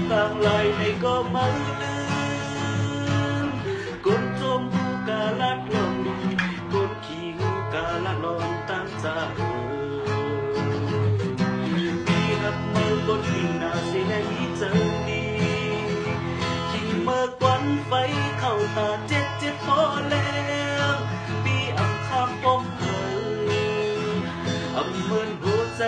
ต่างลายในก็ไม่ลืมคนจมหูกาลัดลองดีคนขี้หูกาลัดลองตั้งใจปีหักเมื่อคนหินนาเสียนี้เจอดีขิงเมื่อกวันไฟเข้าตาเจ็บพอแล้วปีอ่ำข้ามปมเธออ่ำเหมือนหัวใจ